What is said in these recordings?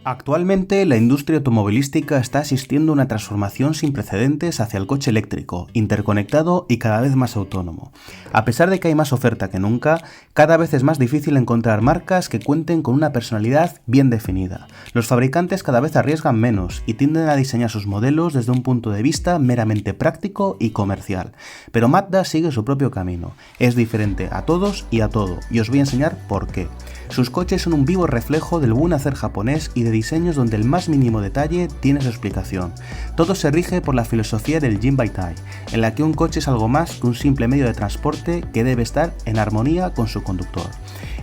Actualmente, la industria automovilística está asistiendo a una transformación sin precedentes hacia el coche eléctrico, interconectado y cada vez más autónomo. A pesar de que hay más oferta que nunca, cada vez es más difícil encontrar marcas que cuenten con una personalidad bien definida. Los fabricantes cada vez arriesgan menos y tienden a diseñar sus modelos desde un punto de vista meramente práctico y comercial. Pero Mazda sigue su propio camino. Es diferente a todos y a todo, y os voy a enseñar por qué. Sus coches son un vivo reflejo del buen hacer japonés y de diseños donde el más mínimo detalle tiene su explicación. Todo se rige por la filosofía del Jinbaitai, en la que un coche es algo más que un simple medio de transporte que debe estar en armonía con su conductor.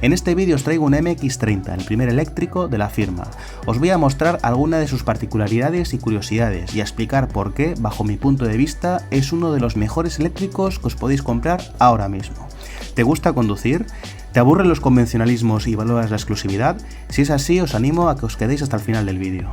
En este vídeo os traigo un MX-30, el primer eléctrico de la firma. Os voy a mostrar algunas de sus particularidades y curiosidades y a explicar por qué, bajo mi punto de vista, es uno de los mejores eléctricos que os podéis comprar ahora mismo. ¿Te gusta conducir? ¿Te aburren los convencionalismos y valoras la exclusividad? Si es así, os animo a que os quedéis hasta el final del vídeo.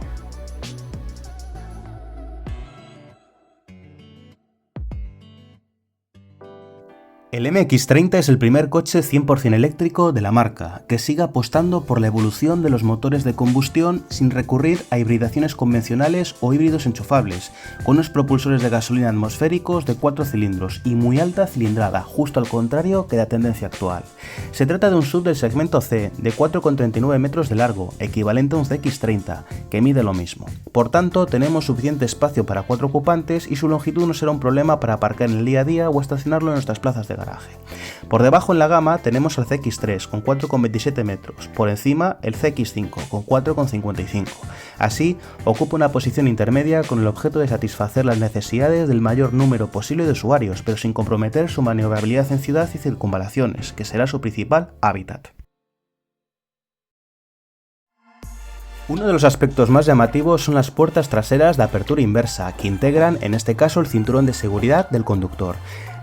El MX-30 es el primer coche 100% eléctrico de la marca, que sigue apostando por la evolución de los motores de combustión sin recurrir a hibridaciones convencionales o híbridos enchufables, con unos propulsores de gasolina atmosféricos de 4 cilindros y muy alta cilindrada, justo al contrario que la tendencia actual. Se trata de un SUV del segmento C, de 4,39 metros de largo, equivalente a un CX-30, que mide lo mismo. Por tanto, tenemos suficiente espacio para 4 ocupantes y su longitud no será un problema para aparcar en el día a día o estacionarlo en nuestras plazas de garaje. Por debajo en la gama tenemos el CX-3 con 4,27 metros, por encima el CX-5 con 4,55. Así, ocupa una posición intermedia con el objeto de satisfacer las necesidades del mayor número posible de usuarios, pero sin comprometer su maniobrabilidad en ciudad y circunvalaciones, que será su principal hábitat. Uno de los aspectos más llamativos son las puertas traseras de apertura inversa, que integran en este caso el cinturón de seguridad del conductor.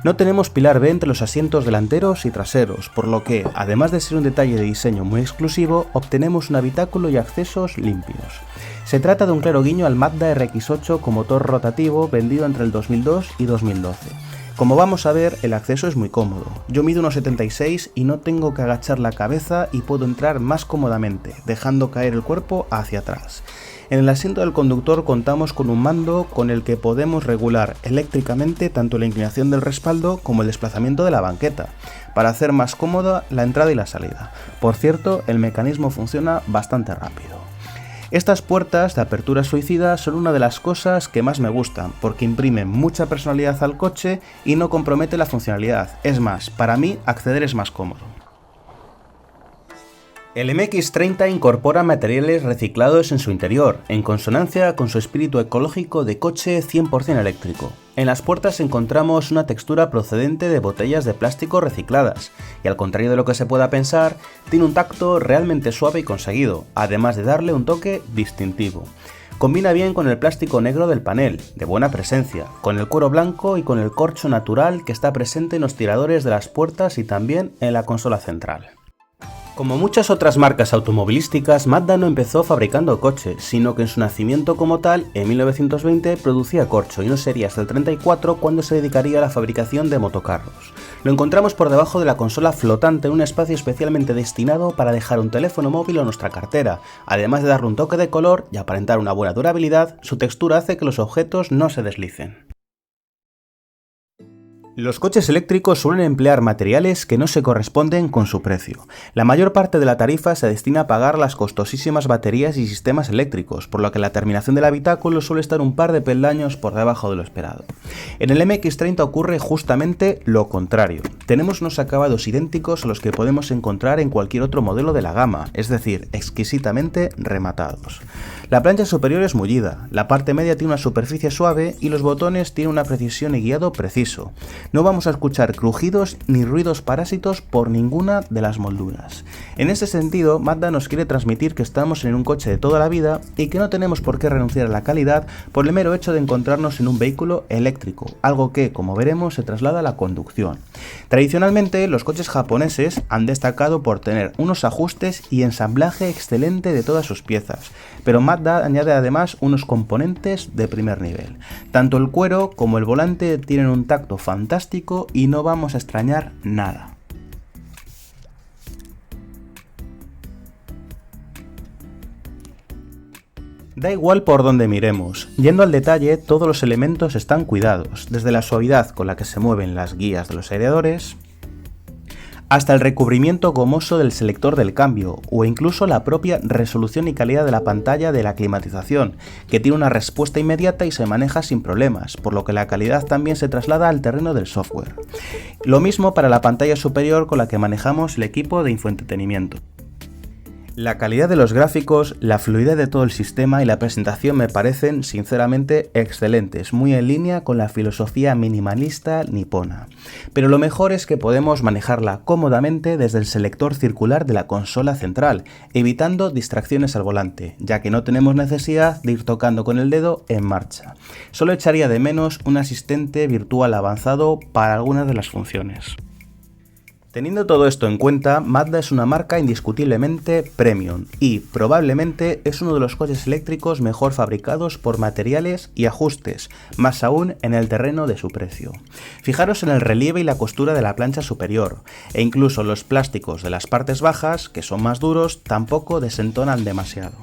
No tenemos pilar B entre los asientos delanteros y traseros, por lo que, además de ser un detalle de diseño muy exclusivo, obtenemos un habitáculo y accesos limpios. Se trata de un claro guiño al Mazda RX-8 con motor rotativo vendido entre el 2002 y 2012. Como vamos a ver, el acceso es muy cómodo. Yo mido 1,76 y no tengo que agachar la cabeza y puedo entrar más cómodamente, dejando caer el cuerpo hacia atrás. En el asiento del conductor contamos con un mando con el que podemos regular eléctricamente tanto la inclinación del respaldo como el desplazamiento de la banqueta, para hacer más cómoda la entrada y la salida. Por cierto, el mecanismo funciona bastante rápido. Estas puertas de apertura suicida son una de las cosas que más me gustan, porque imprimen mucha personalidad al coche y no compromete la funcionalidad. Es más, para mí acceder es más cómodo. El MX-30 incorpora materiales reciclados en su interior, en consonancia con su espíritu ecológico de coche 100% eléctrico. En las puertas encontramos una textura procedente de botellas de plástico recicladas, y al contrario de lo que se pueda pensar, tiene un tacto realmente suave y conseguido, además de darle un toque distintivo. Combina bien con el plástico negro del panel, de buena presencia, con el cuero blanco y con el corcho natural que está presente en los tiradores de las puertas y también en la consola central. Como muchas otras marcas automovilísticas, Mazda no empezó fabricando coches, sino que en su nacimiento como tal, en 1920, producía corcho y no sería hasta el 34 cuando se dedicaría a la fabricación de motocarros. Lo encontramos por debajo de la consola flotante en un espacio especialmente destinado para dejar un teléfono móvil o nuestra cartera. Además de darle un toque de color y aparentar una buena durabilidad, su textura hace que los objetos no se deslicen. Los coches eléctricos suelen emplear materiales que no se corresponden con su precio. La mayor parte de la tarifa se destina a pagar las costosísimas baterías y sistemas eléctricos, por lo que la terminación del habitáculo suele estar un par de peldaños por debajo de lo esperado. En el MX-30 ocurre justamente lo contrario. Tenemos unos acabados idénticos a los que podemos encontrar en cualquier otro modelo de la gama, es decir, exquisitamente rematados. La plancha superior es mullida, la parte media tiene una superficie suave y los botones tienen una precisión y guiado preciso. No vamos a escuchar crujidos ni ruidos parásitos por ninguna de las molduras. En ese sentido, Mazda nos quiere transmitir que estamos en un coche de toda la vida y que no tenemos por qué renunciar a la calidad por el mero hecho de encontrarnos en un vehículo eléctrico, algo que, como veremos, se traslada a la conducción. Tradicionalmente, los coches japoneses han destacado por tener unos ajustes y ensamblaje excelente de todas sus piezas, pero Mazda añade además unos componentes de primer nivel. Tanto el cuero como el volante tienen un tacto fantástico y no vamos a extrañar nada. Da igual por donde miremos, yendo al detalle todos los elementos están cuidados, desde la suavidad con la que se mueven las guías de los aireadores, hasta el recubrimiento gomoso del selector del cambio, o incluso la propia resolución y calidad de la pantalla de la climatización, que tiene una respuesta inmediata y se maneja sin problemas, por lo que la calidad también se traslada al terreno del software. Lo mismo para la pantalla superior con la que manejamos el equipo de infoentretenimiento. La calidad de los gráficos, la fluidez de todo el sistema y la presentación me parecen sinceramente excelentes, muy en línea con la filosofía minimalista nipona. Pero lo mejor es que podemos manejarla cómodamente desde el selector circular de la consola central, evitando distracciones al volante, ya que no tenemos necesidad de ir tocando con el dedo en marcha. Solo echaría de menos un asistente virtual avanzado para algunas de las funciones. Teniendo todo esto en cuenta, Mazda es una marca indiscutiblemente premium y probablemente es uno de los coches eléctricos mejor fabricados por materiales y ajustes, más aún en el terreno de su precio. Fijaros en el relieve y la costura de la plancha superior, e incluso los plásticos de las partes bajas, que son más duros, tampoco desentonan demasiado.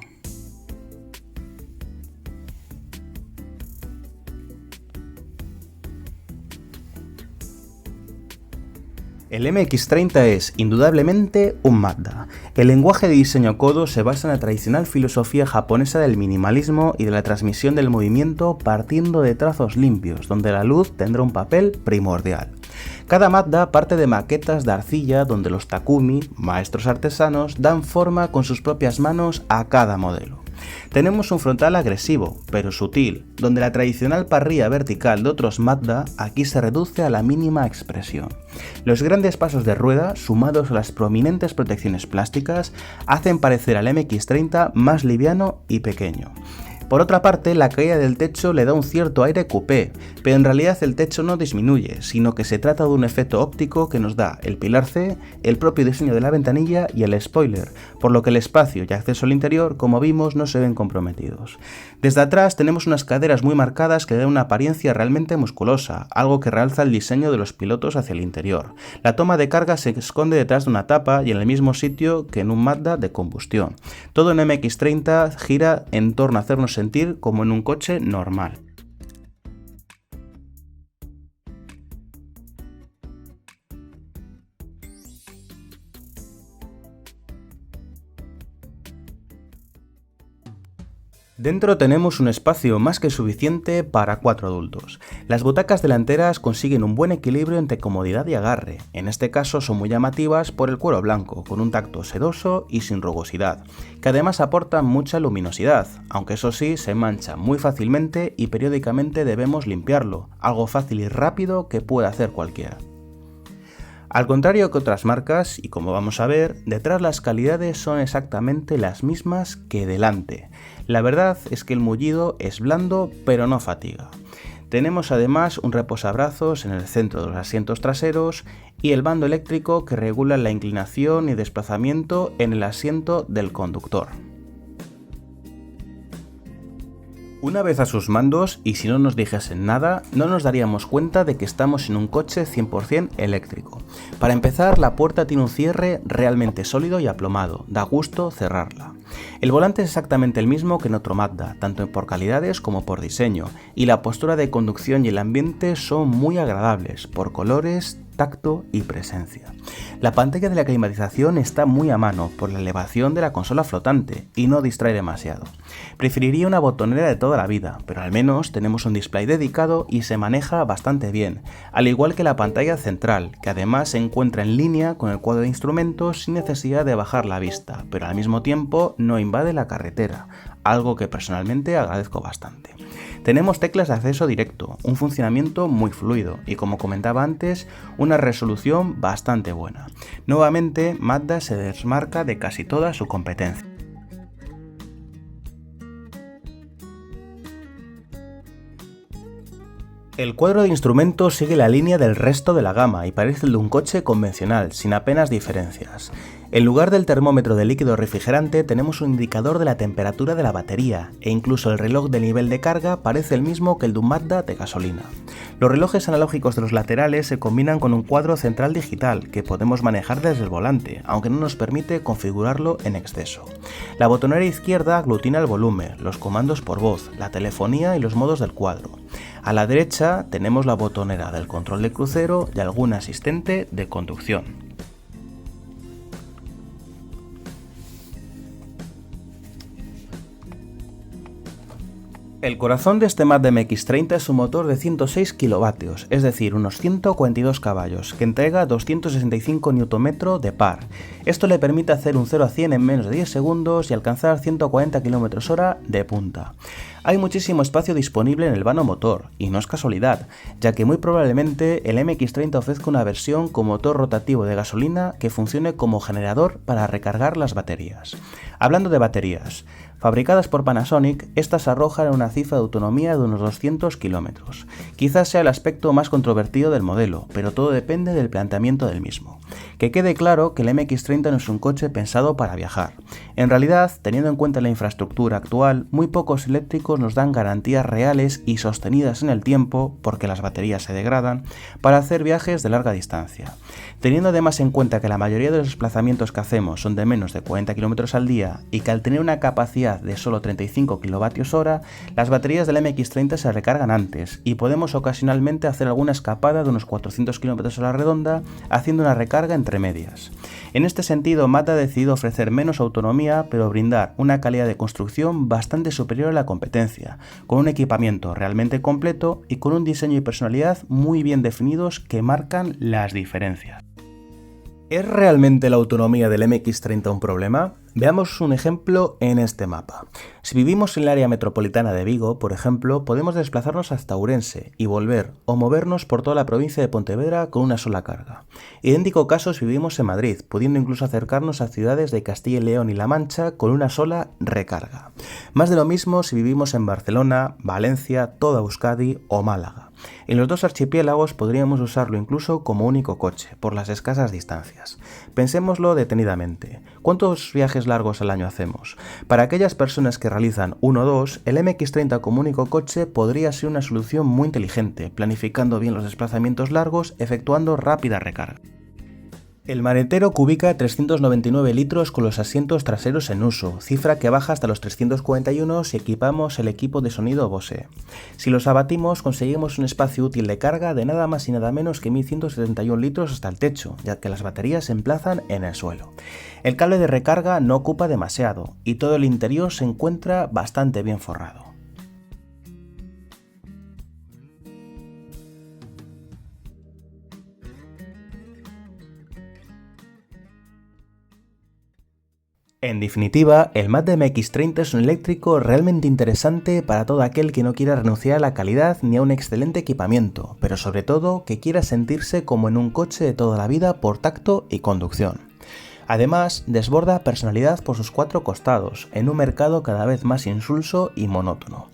El MX-30 es, indudablemente, un Mazda. El lenguaje de diseño Kodo se basa en la tradicional filosofía japonesa del minimalismo y de la transmisión del movimiento partiendo de trazos limpios, donde la luz tendrá un papel primordial. Cada Mazda parte de maquetas de arcilla donde los Takumi, maestros artesanos, dan forma con sus propias manos a cada modelo. Tenemos un frontal agresivo, pero sutil, donde la tradicional parrilla vertical de otros Mazda aquí se reduce a la mínima expresión. Los grandes pasos de rueda, sumados a las prominentes protecciones plásticas, hacen parecer al MX-30 más liviano y pequeño. Por otra parte, la caída del techo le da un cierto aire coupé, pero en realidad el techo no disminuye, sino que se trata de un efecto óptico que nos da el pilar C, el propio diseño de la ventanilla y el spoiler, por lo que el espacio y acceso al interior, como vimos, no se ven comprometidos. Desde atrás tenemos unas caderas muy marcadas que dan una apariencia realmente musculosa, algo que realza el diseño de los pilotos hacia el interior. La toma de carga se esconde detrás de una tapa y en el mismo sitio que en un Mazda de combustión. Todo en MX-30 gira en torno a hacernos sentir como en un coche normal. Dentro tenemos un espacio más que suficiente para 4 adultos. Las butacas delanteras consiguen un buen equilibrio entre comodidad y agarre. En este caso son muy llamativas por el cuero blanco, con un tacto sedoso y sin rugosidad, que además aporta mucha luminosidad, aunque eso sí se mancha muy fácilmente y periódicamente debemos limpiarlo, algo fácil y rápido que puede hacer cualquiera. Al contrario que otras marcas, y como vamos a ver, detrás las calidades son exactamente las mismas que delante. La verdad es que el mullido es blando pero no fatiga. Tenemos además un reposabrazos en el centro de los asientos traseros y el mando eléctrico que regula la inclinación y desplazamiento en el asiento del conductor. Una vez a sus mandos, y si no nos dijesen nada, no nos daríamos cuenta de que estamos en un coche 100% eléctrico. Para empezar, la puerta tiene un cierre realmente sólido y aplomado, da gusto cerrarla. El volante es exactamente el mismo que en otro Mazda, tanto por calidades como por diseño, y la postura de conducción y el ambiente son muy agradables, por colores, tacto y presencia. La pantalla de la climatización está muy a mano por la elevación de la consola flotante y no distrae demasiado. Preferiría una botonera de toda la vida, pero al menos tenemos un display dedicado y se maneja bastante bien, al igual que la pantalla central, que además se encuentra en línea con el cuadro de instrumentos sin necesidad de bajar la vista, pero al mismo tiempo no invade la carretera, algo que personalmente agradezco bastante. Tenemos teclas de acceso directo, un funcionamiento muy fluido y, como comentaba antes, una resolución bastante buena. Nuevamente, Mazda se desmarca de casi toda su competencia. El cuadro de instrumentos sigue la línea del resto de la gama y parece el de un coche convencional, sin apenas diferencias. En lugar del termómetro de líquido refrigerante tenemos un indicador de la temperatura de la batería e incluso el reloj de nivel de carga parece el mismo que el de un Mazda de gasolina. Los relojes analógicos de los laterales se combinan con un cuadro central digital que podemos manejar desde el volante, aunque no nos permite configurarlo en exceso. La botonera izquierda aglutina el volumen, los comandos por voz, la telefonía y los modos del cuadro. A la derecha tenemos la botonera del control de crucero y algún asistente de conducción. El corazón de este Mazda MX-30 es un motor de 106 kilovatios, es decir, unos 142 caballos, que entrega 265 Nm de par. Esto le permite hacer un 0 a 100 en menos de 10 segundos y alcanzar 140 km/h de punta. Hay muchísimo espacio disponible en el vano motor, y no es casualidad, ya que muy probablemente el MX-30 ofrezca una versión con motor rotativo de gasolina que funcione como generador para recargar las baterías. Hablando de baterías, fabricadas por Panasonic, estas arrojan una cifra de autonomía de unos 200 km. Quizás sea el aspecto más controvertido del modelo, pero todo depende del planteamiento del mismo. Que quede claro que el MX-30 no es un coche pensado para viajar. En realidad, teniendo en cuenta la infraestructura actual, muy pocos eléctricos nos dan garantías reales y sostenidas en el tiempo, porque las baterías se degradan, para hacer viajes de larga distancia. Teniendo además en cuenta que la mayoría de los desplazamientos que hacemos son de menos de 40 km al día y que al tener una capacidad de solo 35 kWh, las baterías del MX-30 se recargan antes y podemos ocasionalmente hacer alguna escapada de unos 400 km a la redonda haciendo una recarga entre medias. En este sentido, Mazda ha decidido ofrecer menos autonomía pero brindar una calidad de construcción bastante superior a la competencia, con un equipamiento realmente completo y con un diseño y personalidad muy bien definidos que marcan las diferencias. ¿Es realmente la autonomía del MX-30 un problema? Veamos un ejemplo en este mapa. Si vivimos en el área metropolitana de Vigo, por ejemplo, podemos desplazarnos hasta Ourense y volver o movernos por toda la provincia de Pontevedra con una sola carga. Idéntico caso si vivimos en Madrid, pudiendo incluso acercarnos a ciudades de Castilla y León y La Mancha con una sola recarga. Más de lo mismo si vivimos en Barcelona, Valencia, toda Euskadi o Málaga. En los dos archipiélagos podríamos usarlo incluso como único coche, por las escasas distancias. Pensémoslo detenidamente. ¿Cuántos viajes largos al año hacemos? Para aquellas personas que realizan 1 o 2, el MX-30 como único coche podría ser una solución muy inteligente, planificando bien los desplazamientos largos, efectuando rápida recarga. El maletero cubica 399 litros con los asientos traseros en uso, cifra que baja hasta los 341 si equipamos el equipo de sonido Bose. Si los abatimos, conseguimos un espacio útil de carga de nada más y nada menos que 1171 litros hasta el techo, ya que las baterías se emplazan en el suelo. El cable de recarga no ocupa demasiado y todo el interior se encuentra bastante bien forrado. En definitiva, el Mazda MX-30 es un eléctrico realmente interesante para todo aquel que no quiera renunciar a la calidad ni a un excelente equipamiento, pero sobre todo que quiera sentirse como en un coche de toda la vida por tacto y conducción. Además, desborda personalidad por sus 4 costados, en un mercado cada vez más insulso y monótono.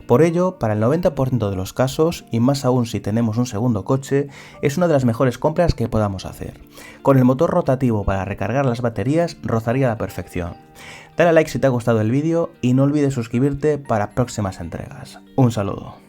Por ello, para el 90% de los casos, y más aún si tenemos un segundo coche, es una de las mejores compras que podamos hacer. Con el motor rotativo para recargar las baterías, rozaría la perfección. Dale a like si te ha gustado el vídeo y no olvides suscribirte para próximas entregas. Un saludo.